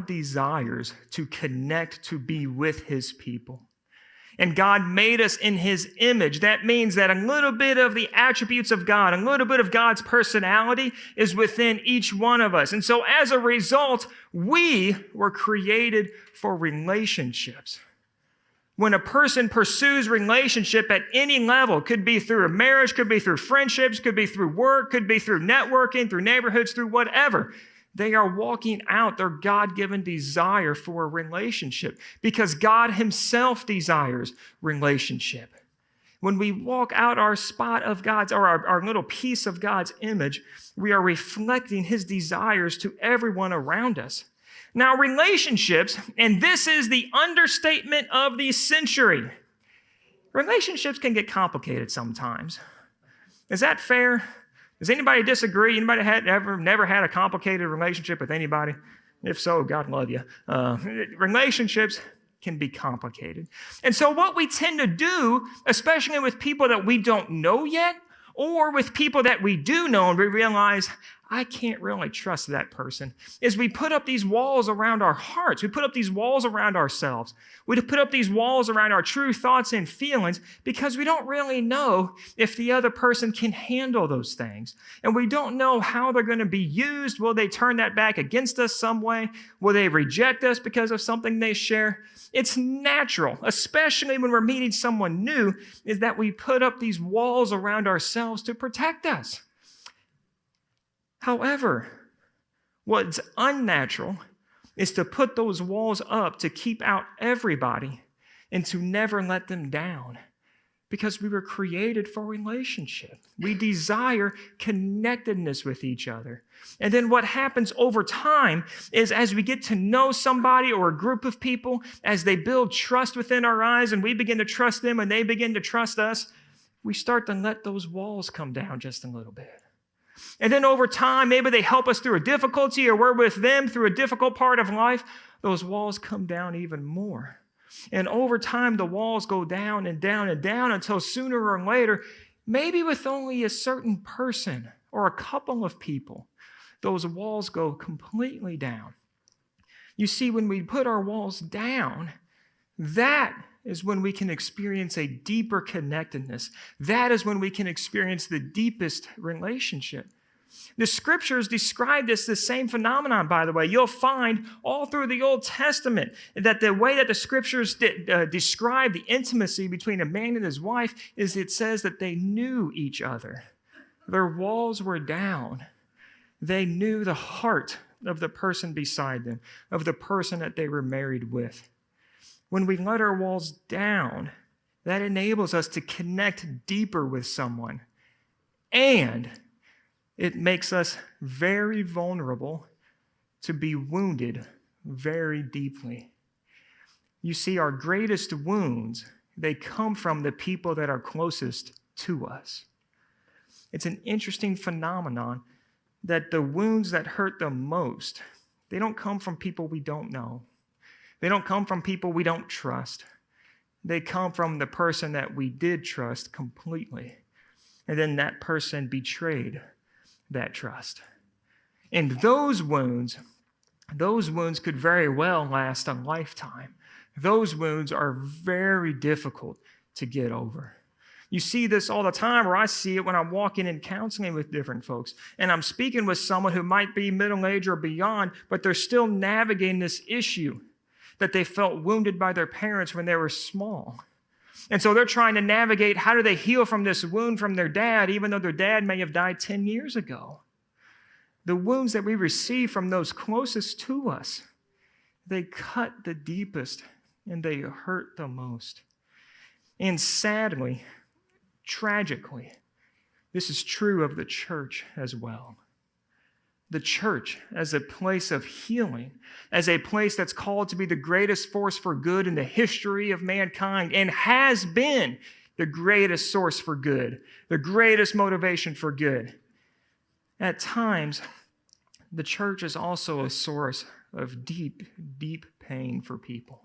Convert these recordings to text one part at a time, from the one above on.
God desires to connect, to be with his people. And God made us in his image. That means that a little bit of the attributes of God, a little bit of God's personality is within each one of us. And so as a result, we were created for relationships. When a person pursues relationship at any level, could be through a marriage, could be through friendships, could be through work, could be through networking, through neighborhoods, through whatever, they are walking out their God-given desire for a relationship because God himself desires relationship. When we walk out our spot of God's, or our little piece of God's image, we are reflecting his desires to everyone around us. Now, relationships, and this is the understatement of the century, relationships can get complicated sometimes. Is that fair? Does anybody disagree? Anybody never had a complicated relationship with anybody? If so, God love you. Relationships can be complicated. And so what we tend to do, especially with people that we don't know yet, or with people that we do know and we realize, I can't really trust that person, is we put up these walls around our hearts. We put up these walls around ourselves. We put up these walls around our true thoughts and feelings because we don't really know if the other person can handle those things. And we don't know how they're going to be used. Will they turn that back against us some way? Will they reject us because of something they share? It's natural, especially when we're meeting someone new, is that we put up these walls around ourselves to protect us. However, what's unnatural is to put those walls up to keep out everybody and to never let them down because we were created for relationship. We desire connectedness with each other. And then what happens over time is as we get to know somebody or a group of people, as they build trust within our eyes and we begin to trust them and they begin to trust us, we start to let those walls come down just a little bit. And then over time, maybe they help us through a difficulty or we're with them through a difficult part of life. Those walls come down even more. And over time, the walls go down and down and down until sooner or later, maybe with only a certain person or a couple of people, those walls go completely down. You see, when we put our walls down, that is when we can experience a deeper connectedness. That is when we can experience the deepest relationship. The scriptures describe the same phenomenon, by the way. You'll find all through the Old Testament that the way that the scriptures describe the intimacy between a man and his wife is it says that they knew each other. Their walls were down. They knew the heart of the person beside them, of the person that they were married with. When we let our walls down, that enables us to connect deeper with someone. And it makes us very vulnerable to be wounded very deeply. You see, our greatest wounds, they come from the people that are closest to us. It's an interesting phenomenon that the wounds that hurt the most, they don't come from people we don't know. They don't come from people we don't trust. They come from the person that we did trust completely. And then that person betrayed that trust. And those wounds could very well last a lifetime. Those wounds are very difficult to get over. You see this all the time, or I see it when I'm walking in counseling with different folks. And I'm speaking with someone who might be middle-aged or beyond, but they're still navigating this issue that they felt wounded by their parents when they were small. And so they're trying to navigate how do they heal from this wound from their dad, even though their dad may have died 10 years ago. The wounds that we receive from those closest to us, they cut the deepest and they hurt the most. And sadly, tragically, this is true of the church as well. The church as a place of healing, as a place that's called to be the greatest force for good in the history of mankind and has been the greatest source for good, the greatest motivation for good. At times, the church is also a source of deep, deep pain for people.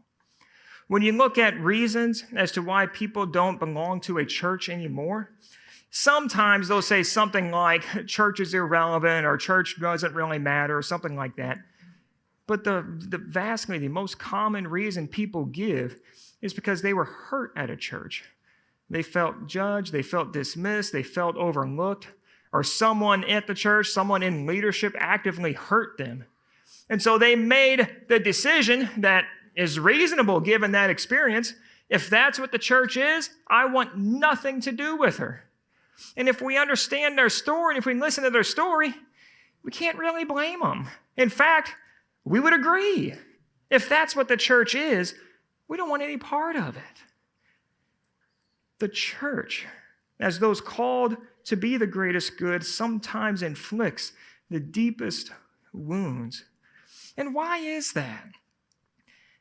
When you look at reasons as to why people don't belong to a church anymore, sometimes they'll say something like church is irrelevant or church doesn't really matter or something like that. But the vastly, the most common reason people give is because they were hurt at a church. They felt judged, they felt dismissed, they felt overlooked, or someone at the church, someone in leadership actively hurt them. And so they made the decision that is reasonable given that experience. If that's what the church is, I want nothing to do with her. And if we understand their story, and if we listen to their story, we can't really blame them. In fact, we would agree. If that's what the church is, we don't want any part of it. The church, as those called to be the greatest good, sometimes inflicts the deepest wounds. And why is that?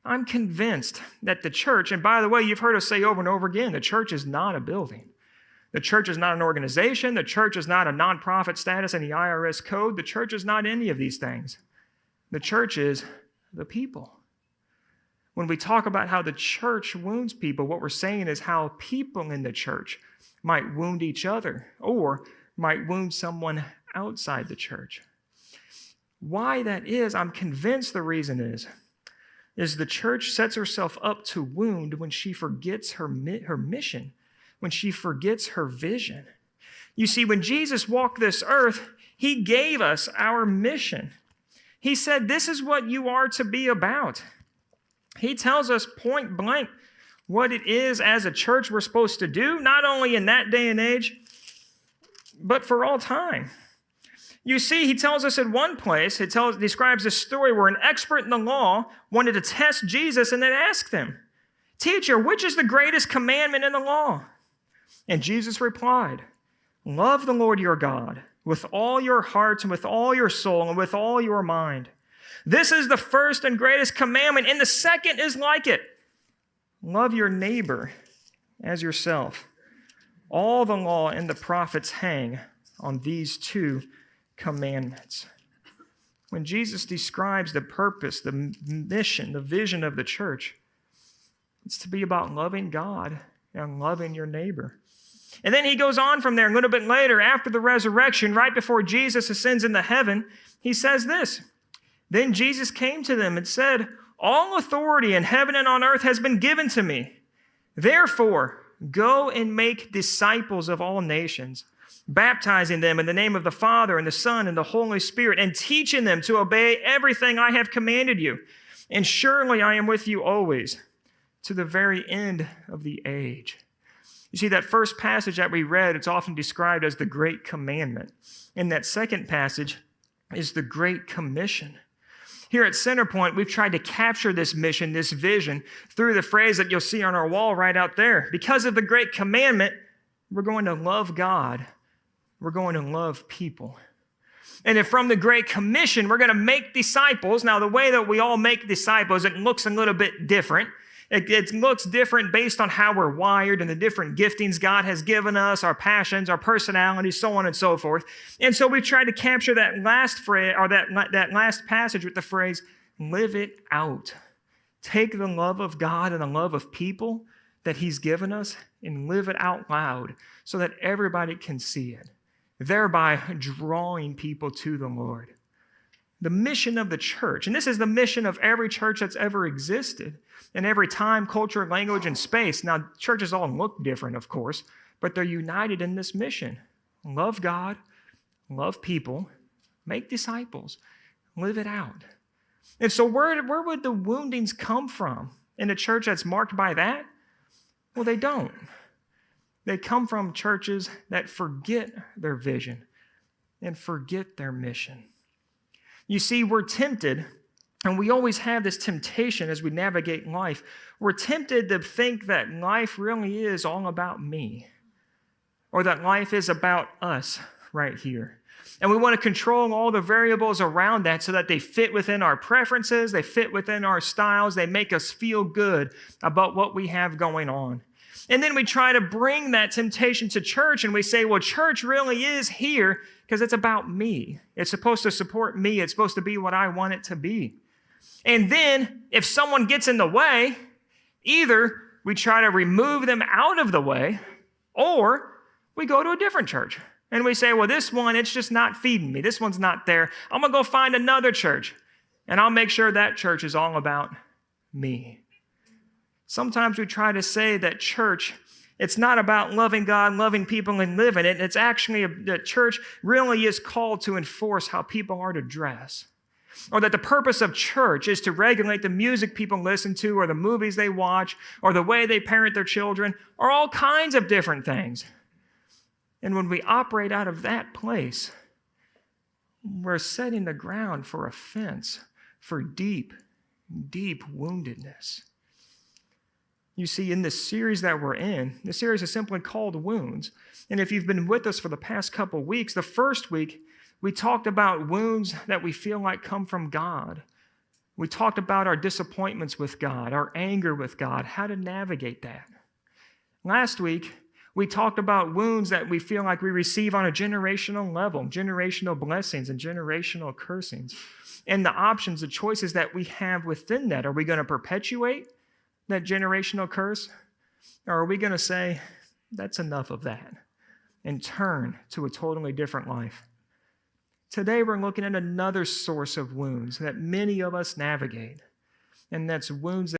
I'm convinced that the church, and by the way, you've heard us say over and over again, the church is not a building. The church is not an organization. The church is not a nonprofit status in the IRS code. The church is not any of these things. The church is the people. When we talk about how the church wounds people, what we're saying is how people in the church might wound each other or might wound someone outside the church. Why that is, I'm convinced the reason is the church sets herself up to wound when she forgets her mission, when she forgets her vision. You see, when Jesus walked this earth, he gave us our mission. He said, this is what you are to be about. He tells us point blank what it is as a church we're supposed to do, not only in that day and age, but for all time. You see, he tells us in one place, describes a story where an expert in the law wanted to test Jesus and then asked him, "Teacher, which is the greatest commandment in the law?" And Jesus replied, "Love the Lord your God with all your heart and with all your soul and with all your mind. This is the first and greatest commandment, and the second is like it. Love your neighbor as yourself. All the law and the prophets hang on these two commandments." When Jesus describes the purpose, the mission, the vision of the church, it's to be about loving God and loving your neighbor. And then he goes on from there a little bit later, after the resurrection, right before Jesus ascends into heaven, he says this, "Then Jesus came to them and said, 'All authority in heaven and on earth has been given to me. Therefore, go and make disciples of all nations, baptizing them in the name of the Father and the Son and the Holy Spirit, and teaching them to obey everything I have commanded you. And surely I am with you always, to the very end of the age.'" You see, that first passage that we read, it's often described as the Great Commandment. And that second passage is the Great Commission. Here at Centerpoint, we've tried to capture this mission, this vision, through the phrase that you'll see on our wall right out there. Because of the Great Commandment, we're going to love God. We're going to love people. And if from the Great Commission, we're going to make disciples. Now, the way that we all make disciples, it looks a little bit different. It looks different based on how we're wired and the different giftings God has given us, our passions, our personalities, so on and so forth. And so we tried to capture that last phrase, or that last passage with the phrase, "Live it out." Take the love of God and the love of people that he's given us and live it out loud so that everybody can see it, thereby drawing people to the Lord. The mission of the church, and this is the mission of every church that's ever existed, in every time, culture, language, and space. Now, churches all look different, of course, but they're united in this mission. Love God, love people, make disciples, live it out. And so where would the woundings come from in a church that's marked by that? Well, they don't. They come from churches that forget their vision and forget their mission. You see, we're tempted, and we always have this temptation as we navigate life. We're tempted to think that life really is all about me, or that life is about us right here. And we want to control all the variables around that so that they fit within our preferences, they fit within our styles, they make us feel good about what we have going on. And then we try to bring that temptation to church, and we say, well, church really is here because it's about me. It's supposed to support me. It's supposed to be what I want it to be. And then if someone gets in the way, either we try to remove them out of the way, or we go to a different church. And we say, well, this one, it's just not feeding me. This one's not there. I'm going to go find another church. And I'll make sure that church is all about me. Sometimes we try to say that church, it's not about loving God, loving people, and living it. It's actually that church really is called to enforce how people are to dress. Or that the purpose of church is to regulate the music people listen to, or the movies they watch, or the way they parent their children, or all kinds of different things. And when we operate out of that place, we're setting the ground for offense, for deep, deep woundedness. You see, in this series that we're in, the series is simply called Wounds. And if you've been with us for the past couple weeks, the first week, we talked about wounds that we feel like come from God. We talked about our disappointments with God, our anger with God, how to navigate that. Last week, we talked about wounds that we feel like we receive on a generational level, generational blessings and generational cursings, and the options, the choices that we have within that. Are we going to perpetuate that generational curse? Or are we going to say, that's enough of that, and turn to a totally different life? Today, we're looking at another source of wounds that many of us navigate, and that's wounds